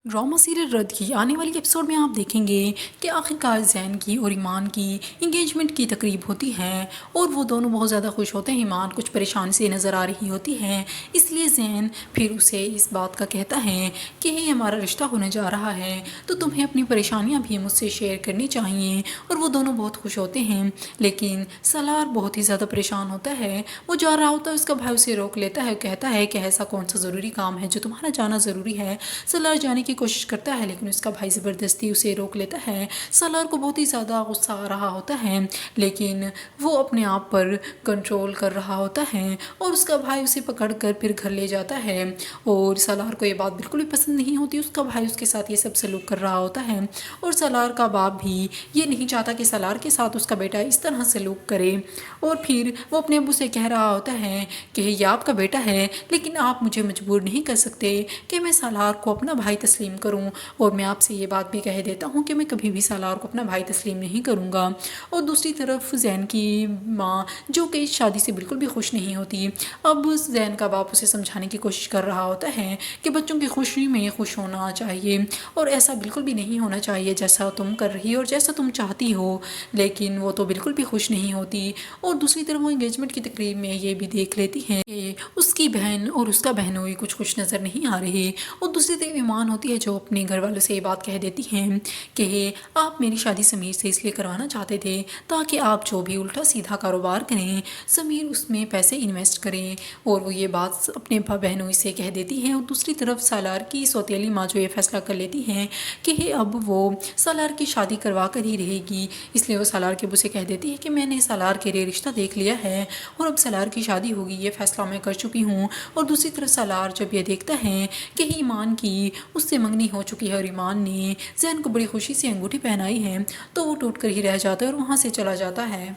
Drama serial रद्द की आने वाली एपिसोड में आप देखेंगे कि आखिरकार ज़ैन की और ईमान की इंगेजमेंट की तकरीब होती है और वो दोनों बहुत ज़्यादा खुश होते हैं। ईमान कुछ परेशान से नज़र आ रही होती है, इसलिए ज़ैन फिर उसे इस बात का कहता है कि ये हमारा रिश्ता होने जा रहा है तो तुम्हें अपनी परेशानियाँ भी मुझसे शेयर करनी चाहिए। और वो दोनों बहुत खुश होते हैं, लेकिन सलार बहुत ही ज़्यादा परेशान होता है। वो जा रहा होता है, उसका भाई उसे रोक लेता है, कहता है कि ऐसा कौन सा ज़रूरी काम है जो तुम्हारा जाना ज़रूरी है। सलार जाने की कोशिश करता है, लेकिन उसका भाई ज़बरदस्ती उसे रोक लेता है। सलार को बहुत ही ज़्यादा गुस्सा आ रहा होता है, लेकिन वो अपने आप पर कंट्रोल कर रहा होता है और उसका भाई उसे पकड़ कर फिर घर ले जाता है। और सलार को ये बात बिल्कुल भी पसंद नहीं होती, उसका भाई उसके साथ ये सब सलूक कर रहा होता है। और सलार का बाप भी ये नहीं चाहता कि सलार के साथ उसका बेटा इस तरह सलूक करे। और फिर वो अपने अब्बू से कह रहा होता है कि ये आपका बेटा है, लेकिन आप मुझे मजबूर नहीं कर सकते कि मैं सलार को अपना भाई तस्लीम करूं। और मैं आपसे ये बात भी कह देता हूं कि मैं कभी भी सलार को अपना भाई तस्लीम नहीं करूंगा। और दूसरी तरफ ज़ैन की माँ, जो कि इस शादी से बिल्कुल भी खुश नहीं होती, अब ज़ैन का बाप उसे समझाने की कोशिश कर रहा होता है कि बच्चों की खुशी में खुश होना चाहिए और ऐसा बिल्कुल भी नहीं होना चाहिए जैसा तुम कर रही हो और जैसा तुम चाहती हो। लेकिन वो तो बिल्कुल भी खुश नहीं होती। और दूसरी तरफ वो इंगेजमेंट की तकरीब में ये भी देख लेती है कि उसकी बहन और उसका बहनोई कुछ खुश नज़र नहीं आ रहे। और दूसरी तरफ ईमान होती है जो अपने घर वालों से ये बात कह देती हैं कि आप मेरी शादी समीर से इसलिए करवाना चाहते थे ताकि आप जो भी उल्टा सीधा कारोबार करें समीर उसमें पैसे इन्वेस्ट करें। और वो ये बात अपने बहनोई से कह देती हैं। और दूसरी तरफ सालार की सौतेली माँ जो ये फैसला कर लेती हैं कि अब वो सालार की शादी करवा कर ही रहेगी, इसलिए वो सालार के अब्बू से कह देती है कि मैंने सालार के लिए रिश्ता देख लिया है और अब सालार की शादी होगी, ये फ़ैसला मैं कर चुकी हूँ। और दूसरी तरफ सालार जब ये देखता है कि ईमान की उससे मंगनी हो चुकी है और ईमान ने ज़ैन को बड़ी खुशी से अंगूठी पहनाई है, तो वो टूट कर ही रह जाता है और वहाँ से चला जाता है।